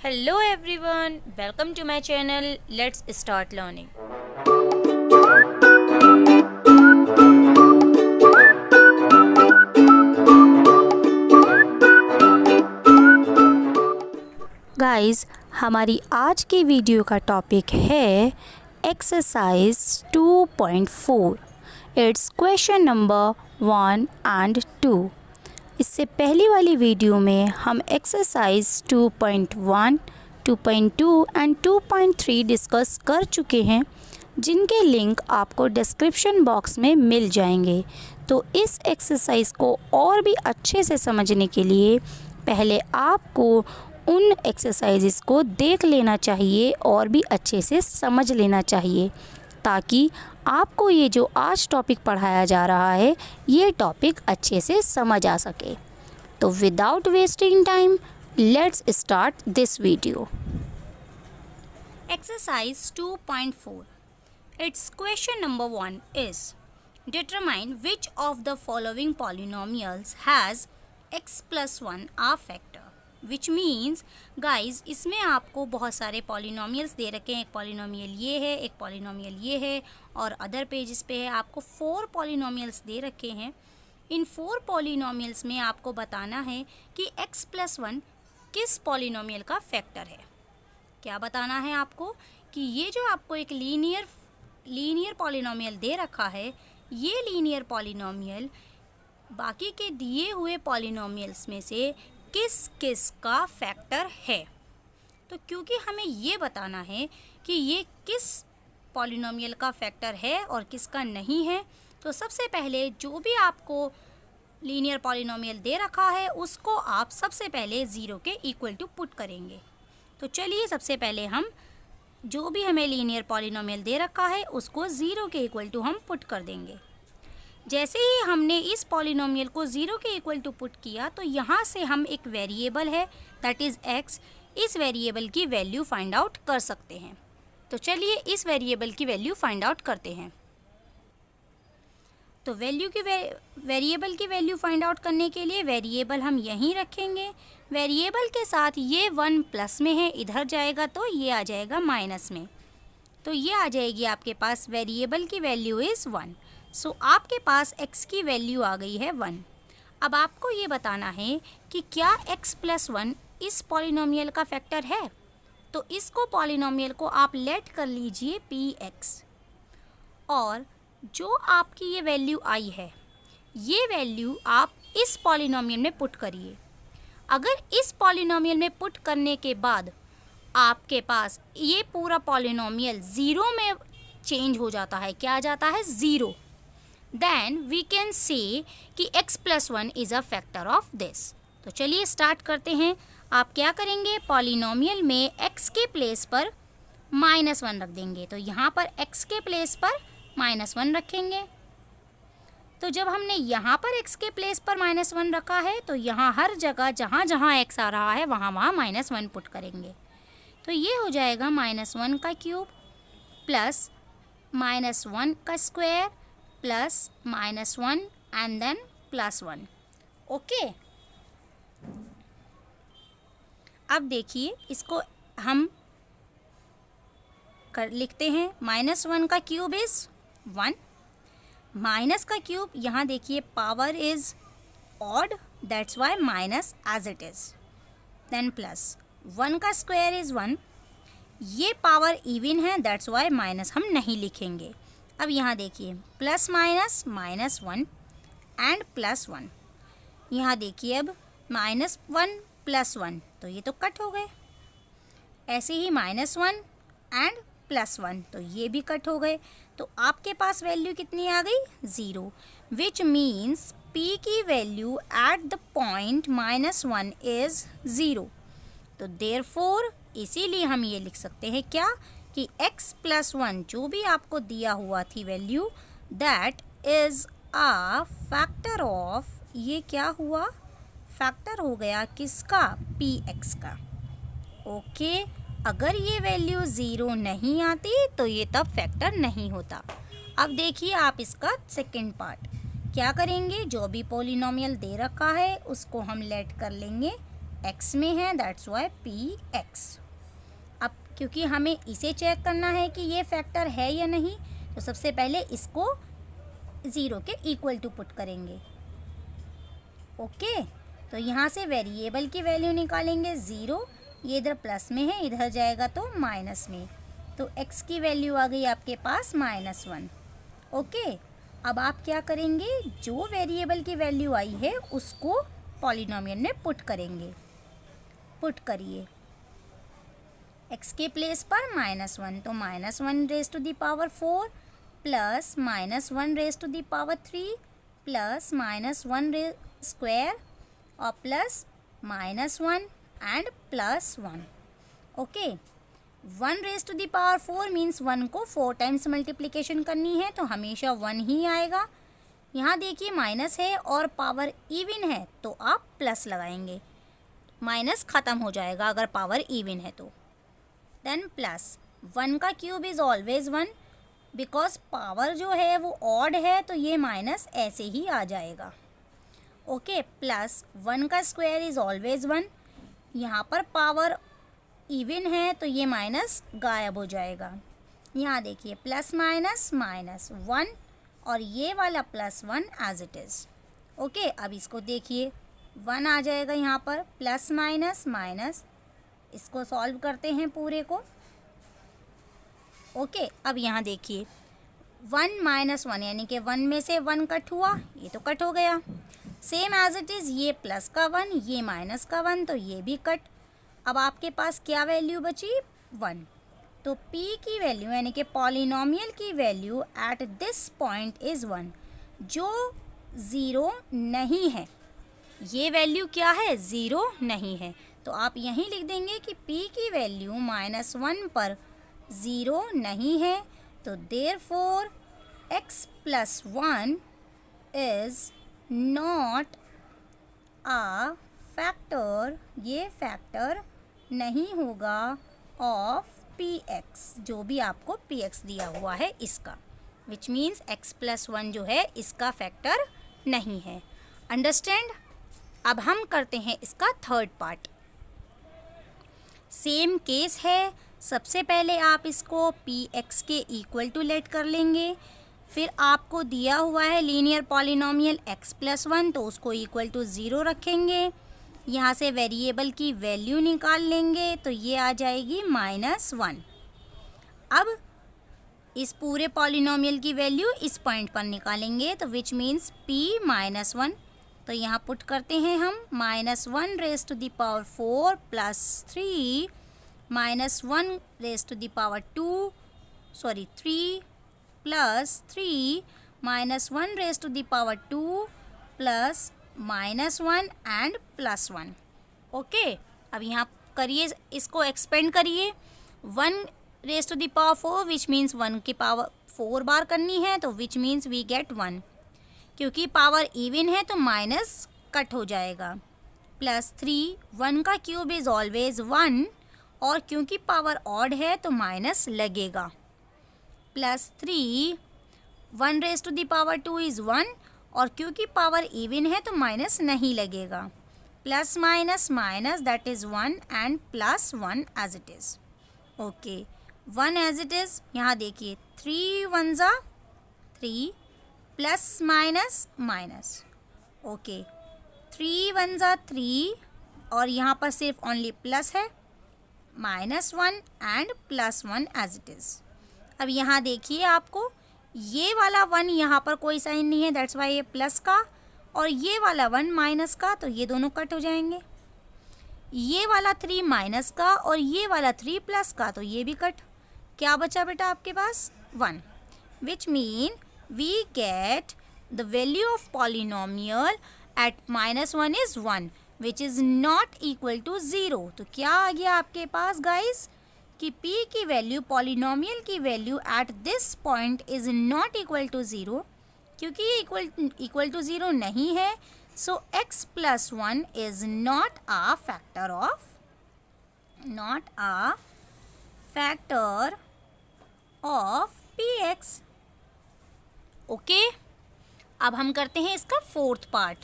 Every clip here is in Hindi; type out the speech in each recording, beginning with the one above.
Hello everyone, welcome to my channel. Let's start learning. Guys, हमारी आज की वीडियो का टॉपिक है exercise 2.4. It's question number 1 and 2. इससे पहली वाली वीडियो में हम एक्सरसाइज 2.1, 2.2 एंड 2.3 डिस्कस कर चुके हैं, जिनके लिंक आपको डिस्क्रिप्शन बॉक्स में मिल जाएंगे। तो इस एक्सरसाइज को और भी अच्छे से समझने के लिए पहले आपको उन एक्सरसाइजेस को देख लेना चाहिए और भी अच्छे से समझ लेना चाहिए, ताकि आपको ये जो आज टॉपिक पढ़ाया जा रहा है ये टॉपिक अच्छे से समझ आ सके। तो without wasting time let's start this video. Exercise 2.4. It's question number 1 is determine which of the following polynomials has x+1 a factor. Which means guys, इसमें आपको बहुत सारे पॉलिनोमियल्स दे रखे हैं। एक पॉलिनोमियल ये है, एक पॉलिनोमियल ये है, और अदर पेजेस पे है आपको 4 पॉलिनोमियल्स दे रखे हैं। इन 4 पॉलिनोमियल्स में आपको बताना है कि x+1 किस पॉलिनोमियल का फैक्टर है। क्या बताना है आपको कि ये जो आपको एक लीनियर पॉलिनोमियल दे रखा है, ये लीनियर पॉलिनोमियल बाकी के दिए हुए पॉलिनोमियल्स में से किस किस का फैक्टर है। तो क्योंकि हमें ये बताना है कि ये किस पॉलिनोमियल का फैक्टर है और किसका नहीं है, तो सबसे पहले जो भी आपको लीनियर पॉलिनोमियल दे रखा है उसको आप सबसे पहले ज़ीरो के इक्वल टू पुट करेंगे। तो चलिए सबसे पहले हम जो भी हमें लीनियर पॉलिनोमियल दे रखा है उसको ज़ीरो के इक्वल टू हम पुट कर देंगे। जैसे ही हमने इस पॉलिनोमियल को ज़ीरो के इक्वल टू पुट किया, तो यहाँ से हम एक वेरिएबल है दैट इज़ x, इस वेरिएबल की वैल्यू फाइंड आउट कर सकते हैं। तो चलिए इस वेरिएबल की वैल्यू फाइंड आउट करते हैं। तो वेरिएबल की वैल्यू फाइंड आउट करने के लिए वेरिएबल हम यहीं रखेंगे। वेरिएबल के साथ ये 1 प्लस में है, इधर जाएगा तो ये आ जाएगा माइनस में। तो ये आ जाएगी आपके पास वेरिएबल की वैल्यू इज़ 1। सो आपके पास x की वैल्यू आ गई है 1। अब आपको ये बताना है कि क्या x+1 इस पॉलिनोमियल का फैक्टर है। तो इसको पॉलिनोमियल को आप लेट कर लीजिए px, और जो आपकी ये वैल्यू आई है ये वैल्यू आप इस पॉलिनोमियल में पुट करिए। अगर इस पॉलिनोमियल में पुट करने के बाद आपके पास ये पूरा पॉलिनोमियल ज़ीरो में चेंज हो जाता है, क्या आ जाता है, zero, then we can say कि x+1 is a factor of this. तो चलिए स्टार्ट करते हैं। आप क्या करेंगे, पॉलिनोमियल में x के प्लेस पर -1 रख देंगे। तो यहाँ पर x के प्लेस पर -1 रखेंगे। तो जब हमने यहाँ पर x के प्लेस पर -1 रखा है, तो यहाँ हर जगह जहाँ जहाँ x आ रहा है वहाँ वहाँ -1 पुट करेंगे। तो ये हो जाएगा -1 का क्यूब प्लस -1 का square plus -1 and then +1। Okay, अब देखिए इसको हम लिखते हैं। -1 का क्यूब इज़ 1, माइनस का क्यूब, यहाँ देखिए power is odd, that's why minus as it is, then plus 1 का स्क्वायर इज़ 1, ये पावर इवन है दैट्स वाई माइनस हम नहीं लिखेंगे। अब यहाँ देखिए प्लस माइनस -1 एंड +1, यहाँ देखिए अब -1 +1, तो ये तो कट हो गए। ऐसे ही -1 एंड +1, तो ये भी कट हो गए। तो आपके पास वैल्यू कितनी आ गई, 0, विच मीन्स p की value at the point -1 is 0। तो देयरफॉर इसीलिए हम ये लिख सकते हैं क्या, कि x+1 जो भी आपको दिया हुआ थी value, that is a factor of, ये क्या हुआ, फैक्टर हो गया किसका, px का। ओके, अगर ये वैल्यू 0 नहीं आती तो ये तब फैक्टर नहीं होता। अब देखिए आप इसका सेकंड पार्ट क्या करेंगे, जो भी पॉलिनोमियल दे रखा है उसको हम लेट कर लेंगे x में है, दैट्स वाई px। अब क्योंकि हमें इसे चेक करना है कि ये फैक्टर है या नहीं, तो सबसे पहले इसको 0 के इक्वल टू पुट करेंगे। ओके, तो यहाँ से वेरिएबल की वैल्यू निकालेंगे 0, ये इधर प्लस में है, इधर जाएगा तो माइनस में, तो x की वैल्यू आ गई आपके पास -1। ओके, अब आप क्या करेंगे, जो वेरिएबल की वैल्यू आई है उसको पॉलिनोमियल में पुट करेंगे। पुट करिए x के प्लेस पर -1, तो -1 raise to the power 4 plus -1 raise to the power 3 plus -1 square और plus -1 and +1। Okay, 1 raise to the power 4 means 1 को 4 टाइम्स मल्टीप्लिकेशन करनी है, तो हमेशा 1 ही आएगा। यहाँ देखिए माइनस है और पावर इवन है, तो आप प्लस लगाएंगे, माइनस ख़त्म हो जाएगा अगर पावर इवन है तो। देन प्लस 1 का cube is always 1, because power जो है वो ऑड है, तो ये माइनस ऐसे ही आ जाएगा। ओके, प्लस 1 का स्क्वायर इज़ ऑलवेज 1, यहाँ पर पावर इवन है तो ये माइनस गायब हो जाएगा। यहाँ देखिए प्लस माइनस -1 और ये वाला +1 एज इट इज़। ओके, अब इसको देखिए 1 आ जाएगा यहाँ पर, प्लस माइनस माइनस, इसको सॉल्व करते हैं पूरे को। ओके, अब यहाँ देखिए 1 - 1 यानी कि 1 में से 1 कट हुआ, ये तो कट हो गया। सेम एज इट इज़, ये प्लस का 1, ये माइनस का 1, तो ये भी कट। अब आपके पास क्या वैल्यू बची, 1। तो p की वैल्यू यानी कि पॉलिनोमियल की value at this point is 1, जो 0 नहीं है। ये वैल्यू क्या है, 0 नहीं है, तो आप यहीं लिख देंगे कि p की वैल्यू -1 पर 0 नहीं है, तो therefore x + 1 is not a factor, ये फैक्टर नहीं होगा ऑफ px, जो भी आपको px दिया हुआ है इसका, विच मीन्स x + 1 जो है इसका फैक्टर नहीं है। अंडरस्टैंड? अब हम करते हैं इसका थर्ड पार्ट। सेम केस है, सबसे पहले आप इसको px के इक्वल टू लेट कर लेंगे, फिर आपको दिया हुआ है लीनियर पॉलिनोमियल x + 1, तो उसको इक्वल टू 0 रखेंगे। यहाँ से वेरिएबल की वैल्यू निकाल लेंगे, तो ये आ जाएगी -1। अब इस पूरे पॉलिनोमियल की वैल्यू इस पॉइंट पर निकालेंगे, तो विच मीन्स p -1, तो यहाँ पुट करते हैं हम -1 raise to the power 4 + 3 -1 raise to the power 2 3 plus 3 -1 raise to the power 2 plus -1 and +1। Okay, अब यहाँ करिए, इसको एक्सपेंड करिए, 1 raise to the power 4 which means 1 की पावर 4 बार करनी है, तो विच मीन्स वी गेट 1। क्योंकि पावर इवन है तो माइनस कट हो जाएगा, +3, 1 का क्यूब इज़ ऑलवेज 1, और क्योंकि पावर ऑड है तो माइनस लगेगा, +3, 1 raise to the power 2 is 1, और क्योंकि पावर इवन है तो माइनस नहीं लगेगा, plus minus minus that is 1 and +1 as it is. Okay, 1 as it is. यहाँ देखिए 3 × 1 = 3 प्लस माइनस माइनस। ओके, 3 × 1 = 3, और यहाँ पर सिर्फ ओनली प्लस है, -1 एंड +1 एज इट इज़। अब यहाँ देखिए आपको ये वाला 1 यहाँ पर कोई साइन नहीं है, दैट्स वाई ये प्लस का, और ये वाला 1 माइनस का, तो ये दोनों कट हो जाएंगे। ये वाला 3 माइनस का और ये वाला 3 प्लस का, तो ये भी कट। क्या बचा बेटा आपके पास, 1, which mean we get the value of polynomial at -1 is 1, which is not equal to 0। तो क्या आ गया आपके पास गाइस कि p की वैल्यू, पॉलिनोमियल की value at this point is not equal to 0, क्योंकि ये इक्वल टू 0 नहीं है, so x + 1 is not a factor of px। Okay, अब हम करते हैं इसका फोर्थ पार्ट।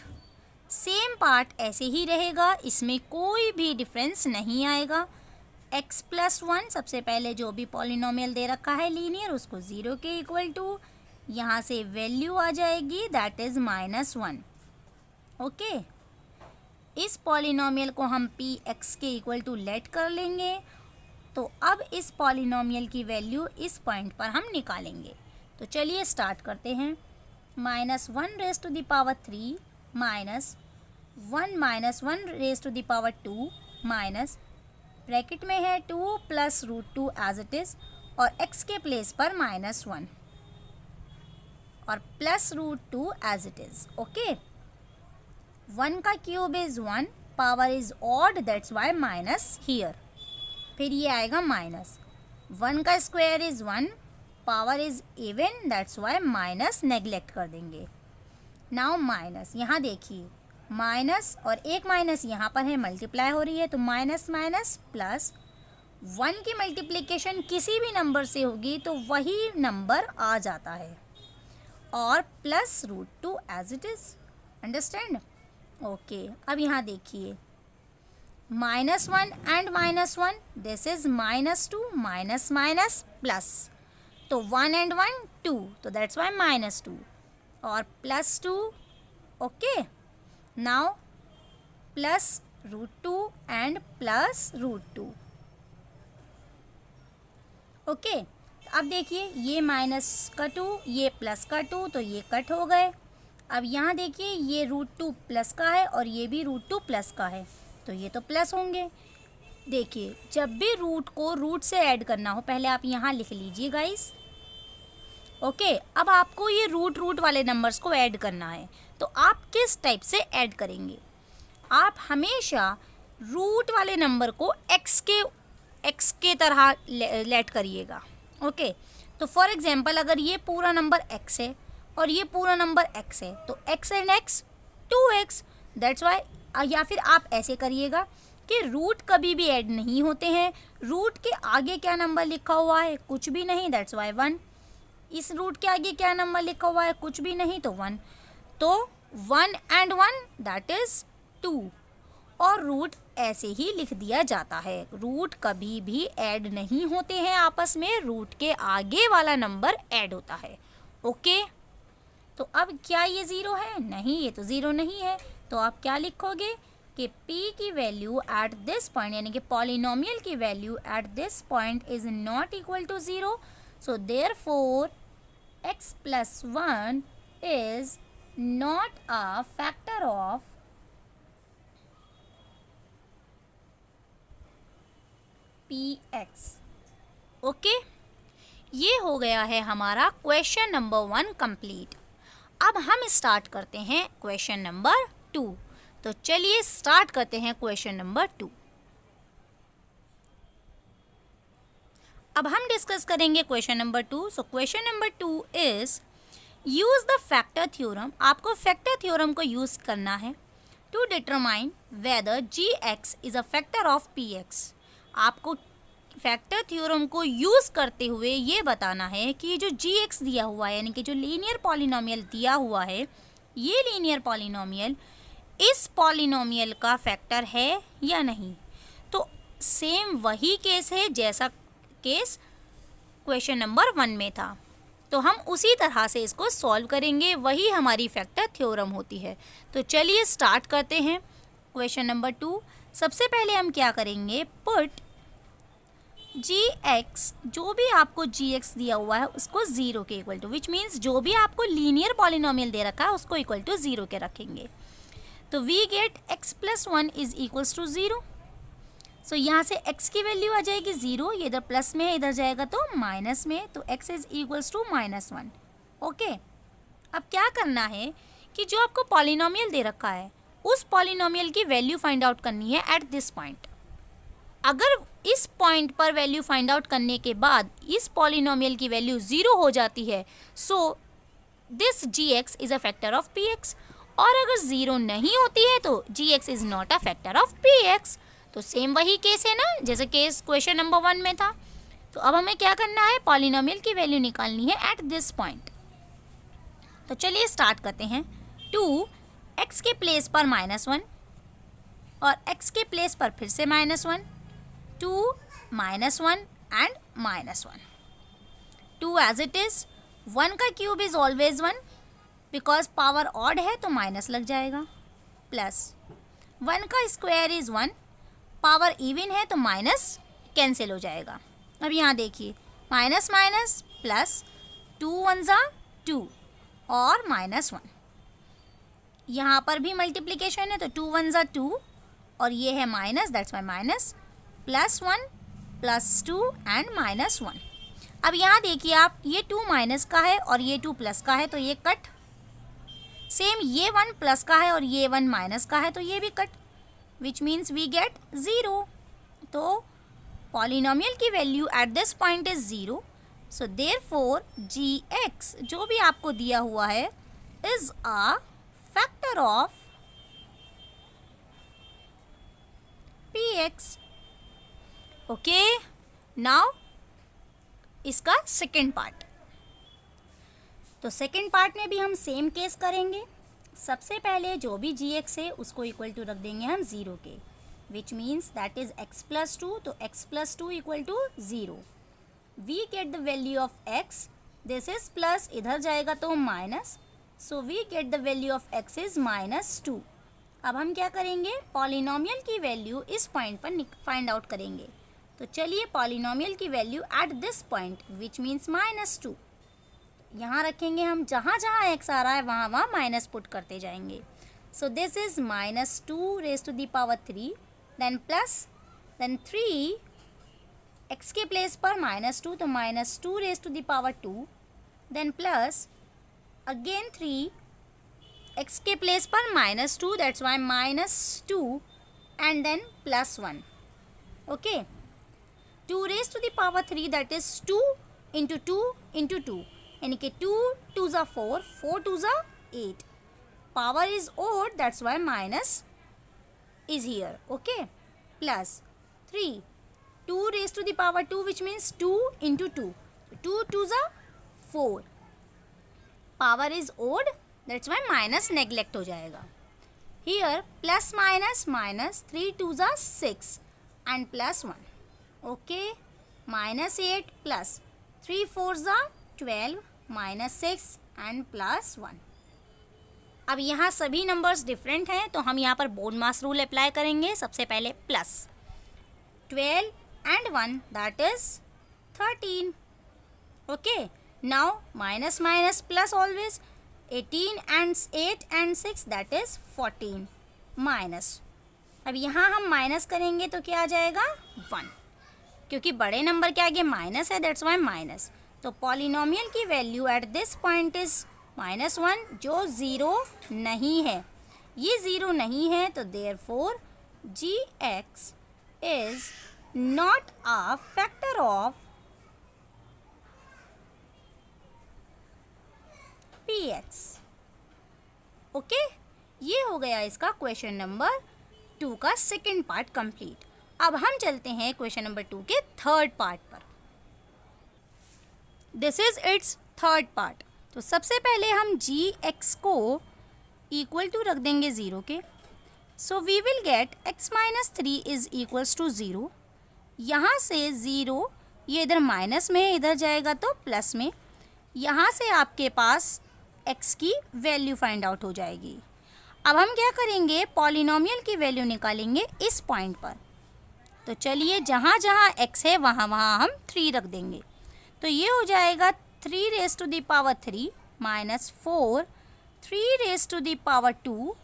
सेम पार्ट ऐसे ही रहेगा, इसमें कोई भी डिफरेंस नहीं आएगा। x+1 सबसे पहले जो भी पॉलिनोमियल दे रखा है लीनियर उसको 0 के इक्वल टू, यहाँ से वैल्यू आ जाएगी दैट इज़ -1। ओके, इस पॉलिनोमियल को हम px के इक्वल टू लेट कर लेंगे। तो अब इस पॉलिनोमियल की वैल्यू इस पॉइंट पर हम निकालेंगे। तो चलिए स्टार्ट करते हैं। -1⁻³ माइनस 1 1⁻² माइनस ब्रैकेट में है 2 + √2 एज इट इज़, और x के प्लेस पर -1 और plus √2 as it is. Okay, 1 का cube is 1, power is odd that's why minus here. फिर ये आएगा माइनस 1 का square is 1, power is even that's why minus neglect कर देंगे। नाउ माइनस, यहाँ देखिए माइनस और एक माइनस यहाँ पर है, मल्टीप्लाई हो रही है, तो माइनस माइनस प्लस 1 की मल्टीप्लिकेशन किसी भी नंबर से होगी तो वही नंबर आ जाता है, और plus √2 as it is. Understand? Okay, अब यहाँ देखिए -1 and -1, this is -2 minus minus plus, तो 1 एंड 1 2, तो दैट्स वाई -2 और +2। Okay, now plus √2 and plus √2। Okay, अब देखिए ये माइनस का 2, ये प्लस का 2, तो ये कट हो गए। अब यहाँ देखिए ये √2 प्लस का है और ये भी √2 प्लस का है, तो ये तो प्लस होंगे। देखिए जब भी रूट को रूट से ऐड करना हो, पहले आप यहाँ लिख लीजिए गाइस। ओके, अब आपको ये रूट वाले नंबर्स को ऐड करना है, तो आप किस टाइप से ऐड करेंगे? आप हमेशा रूट वाले नंबर को x के तरह लेट करिएगा। ओके, तो फॉर एग्जांपल अगर ये पूरा नंबर x है और ये पूरा नंबर x है, तो x and x 2x, that's why. या फिर आप ऐसे करिएगा कि रूट कभी भी ऐड नहीं होते हैं, रूट के आगे क्या नंबर लिखा हुआ है, कुछ भी नहीं, दैट्स वाई 1। इस रूट के आगे क्या नंबर लिखा हुआ है, कुछ भी नहीं, तो 1। तो 1 एंड 1 दैट इज़ 2, और रूट ऐसे ही लिख दिया जाता है। रूट कभी भी ऐड नहीं होते हैं आपस में, रूट के आगे वाला नंबर ऐड होता है। ओके, तो अब क्या ये 0 है? नहीं, ये तो 0 नहीं है। तो आप क्या लिखोगे कि p की वैल्यू एट दिस पॉइंट, यानी कि पॉलिनोमियल की value at this point is not equal to 0, so therefore x+1 is not a factor of px। Okay, ये हो गया है हमारा क्वेश्चन नंबर 1 कंप्लीट। अब हम स्टार्ट करते हैं क्वेश्चन नंबर 2। तो चलिए स्टार्ट करते हैं क्वेश्चन नंबर 2। अब हम डिस्कस करेंगे question number 2। So question number 2 is use the factor theorem. आपको फैक्टर थ्योरम को यूज करना है to determine whether gx is a factor of px। आपको फैक्टर थ्योरम को यूज करते हुए ये बताना है कि जो gx दिया हुआ है, यानी कि जो लीनियर पॉलिनोमियल दिया हुआ है, ये लीनियर पॉलिनोमियल इस पॉलिनोमियल का फैक्टर है या नहीं। तो सेम वही केस है जैसा केस क्वेश्चन नंबर 1 में था, तो हम उसी तरह से इसको सॉल्व करेंगे, वही हमारी फैक्टर थ्योरम होती है। तो चलिए स्टार्ट करते हैं क्वेश्चन नंबर 2। सबसे पहले हम क्या करेंगे, पुट gx, जो भी आपको gx दिया हुआ है उसको 0 के इक्वल टू, विच मीन्स जो भी आपको लीनियर पॉलिनोमियल दे रखा है उसको इक्वल टू 0 के रखेंगे। तो we get x+1 is equals to 0। So यहाँ से x की वैल्यू आ जाएगी 0, ये इधर प्लस में है, इधर जाएगा तो माइनस में, तो x is equals to -1। Okay, अब क्या करना है कि जो आपको पॉलिनोमियल दे रखा है उस पॉलिनोमियल की वैल्यू फाइंड आउट करनी है एट दिस पॉइंट। अगर इस पॉइंट पर वैल्यू फाइंड आउट करने के बाद इस पॉलिनोमियल की वैल्यू 0 हो जाती है, so this gx is a factor of px, और अगर 0 नहीं होती है तो gx is not a factor of px। तो सेम वही केस है ना जैसे केस क्वेश्चन नंबर 1 में था। तो अब हमें क्या करना है, पॉलिनोमियल की वैल्यू निकालनी है एट दिस पॉइंट। तो चलिए स्टार्ट करते हैं। 2 x के प्लेस पर -1 और x के प्लेस पर फिर से -1, 2 -1 एंड -1, 2 एज इट इज। 1 का cube is always 1, because power odd है तो माइनस लग जाएगा, प्लस 1 का स्क्वायर इज 1, पावर इवन है तो माइनस कैंसिल हो जाएगा। अब यहाँ देखिए माइनस माइनस प्लस, 2 1 ज़ा 2 और -1, यहाँ पर भी मल्टीप्लिकेशन है तो 2 1 ज़ा 2 और ये है minus, that's why minus, +1 +2 and -1। अब यहाँ देखिए आप, ये 2 माइनस का है और ये 2 प्लस का है तो ये कट। सेम ये 1 प्लस का है और ये 1 माइनस का है तो ये भी cut, which means we get 0। तो पॉलिनोमियल की value at this point is 0, so therefore gx जो भी आपको दिया हुआ है is a factor of px। Okay, now इसका सेकेंड पार्ट। तो सेकेंड पार्ट में भी हम सेम केस करेंगे। सबसे पहले जो भी gx है उसको इक्वल टू रख देंगे हम 0 के, which means that is x plus 2, तो x plus 2 equal to 0. We get the value of x, this is plus, इधर जाएगा तो minus, so we get the value of x is -2. अब हम क्या करेंगे, पॉलिनोमियल की वैल्यू इस पॉइंट पर फाइंड आउट करेंगे। तो चलिए पॉलिनोमियल की value at this point which means -2 यहाँ रखेंगे हम, जहाँ जहाँ x आ रहा है वहाँ वहाँ माइनस पुट करते जाएंगे। So this is -2 raise to the power 3, then plus, then 3, x के प्लेस पर -2 तो -2 raise to the power 2, then plus again 3, x के प्लेस पर -2 that's why -2 and then +1। Okay, 2 raise to the power 3 that is 2 into 2 into 2, यानी कि 2 2 ज़ा 4, 4 2 ज़ा 8, power is odd that's why minus is here, okay, plus 3, 2 raised to the power 2 which means 2 into 2, 2 2 is 4, power is odd that's why minus neglect हो जाएगा। Here plus minus minus, 3 2 is 6 and plus 1, okay, -8 plus 3 4 is 12, -6 and plus 1। अब यहाँ सभी नंबर्स डिफरेंट हैं तो हम यहाँ पर बोर्डमास रूल अप्लाई करेंगे। सबसे पहले plus 12 and 1 that is 13, okay. Now minus minus plus always, 18 and 8 and 6 that is 14 minus. अब यहाँ हम माइनस करेंगे तो क्या आ जाएगा 1, क्योंकि बड़े नंबर के आगे माइनस है दैट्स वाई माइनस। तो पॉलिनोमियल की value at this point is -1 जो 0 नहीं है, ये 0 नहीं है तो therefore gx is not a factor of px। Okay, ये हो गया इसका क्वेश्चन नंबर 2 का सेकेंड पार्ट कंप्लीट। अब हम चलते हैं क्वेश्चन नंबर 2 के थर्ड पार्ट पर। This is it's third part. तो सबसे पहले हम gx को इक्वल टू रख देंगे 0 के, so we will get x - 3 is equals to 0। यहाँ से 0 ये इधर माइनस में है, इधर जाएगा तो प्लस में। यहाँ से आपके पास x की वैल्यू फाइंड आउट हो जाएगी। अब हम क्या करेंगे, पॉलिनोमियल की वैल्यू निकालेंगे इस पॉइंट पर। तो चलिए जहाँ जहाँ x है वहाँ वहाँ हम 3 रख देंगे। तो ये हो जाएगा 3 raise to the power 3 -4, 3 raise to the power 2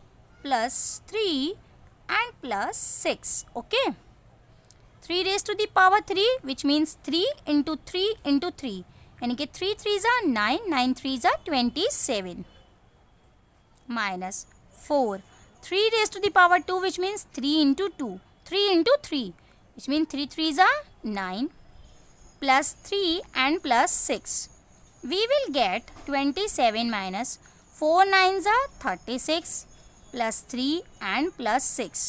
+3 and +6, okay. 3 raise to the power 3 which means 3 into 3 into 3, यानी कि 3 3 ज़ा 9, 9 3 ज़ा 27 -4, 3 raise to the power 2 which means 3 into 2, 3 into 3 which means 3 3 ज़ा 9 +3 and +6, we will get 27 minus 4 9s are 36 +3 and +6।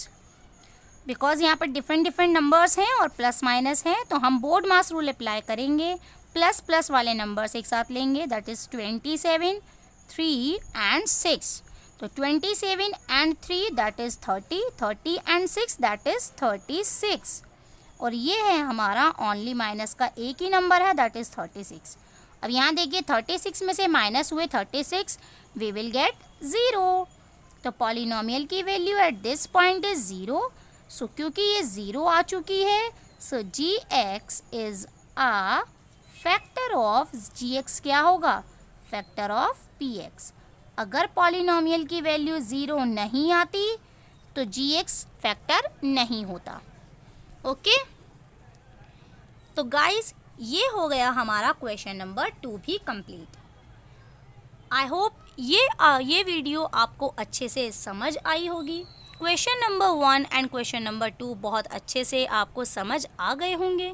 Because यहाँ पर डिफरेंट नंबर्स हैं और प्लस माइनस हैं तो हम बोर्ड मास रूल अप्लाई करेंगे। प्लस प्लस वाले नंबर्स एक साथ लेंगे दैट इज़ 27, 3 and 6। तो 27 and 3 that is 30, 30 and 6 that is 36। और ये है हमारा ओनली माइनस का एक ही नंबर है, दैट इज़ 36। अब यहाँ देखिए 36 में से माइनस हुए 36, वी विल गेट 0। तो पॉलिनोमियल की value at this point is 0। So क्योंकि ये 0 आ चुकी है, so g x is a factor of g x क्या होगा, फैक्टर ऑफ पी एक्स। अगर पॉलिनोमियल की वैल्यू 0 नहीं आती तो जी एक्स फैक्टर नहीं होता। ओके तो गाइस ये हो गया हमारा क्वेश्चन नंबर 2 भी कंप्लीट। आई होप ये वीडियो आपको अच्छे से समझ आई होगी। Question number 1 and question number 2 बहुत अच्छे से आपको समझ आ गए होंगे।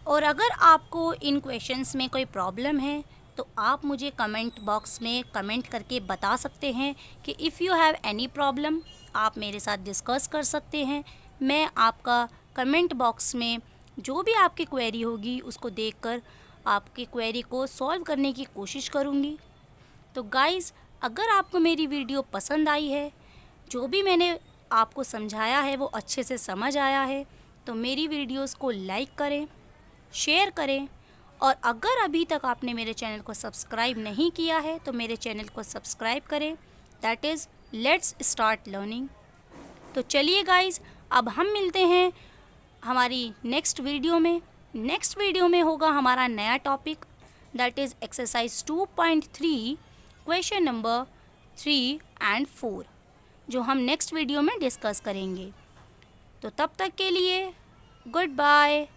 और अगर आपको इन क्वेश्चंस में कोई प्रॉब्लम है तो आप मुझे कमेंट बॉक्स में कमेंट करके बता सकते हैं कि if you have any problem आप मेरे साथ डिस्कस कर सकते हैं। मैं आपका कमेंट बॉक्स में जो भी आपकी क्वेरी होगी उसको देखकर आपकी क्वेरी को सॉल्व करने की कोशिश करूँगी। तो गाइज़ अगर आपको मेरी वीडियो पसंद आई है, जो भी मैंने आपको समझाया है वो अच्छे से समझ आया है, तो मेरी वीडियोस को लाइक करें, शेयर करें। और अगर अभी तक आपने मेरे चैनल को सब्सक्राइब नहीं किया है तो मेरे चैनल को सब्सक्राइब करें, that is let's start learning. तो चलिए गाइज़ अब हम मिलते हैं हमारी नेक्स्ट वीडियो में। नेक्स्ट वीडियो में होगा हमारा नया topic, that is exercise 2.3 question number 3 and 4, जो हम नेक्स्ट वीडियो में डिस्कस करेंगे। तो तब तक के लिए गुड बाय।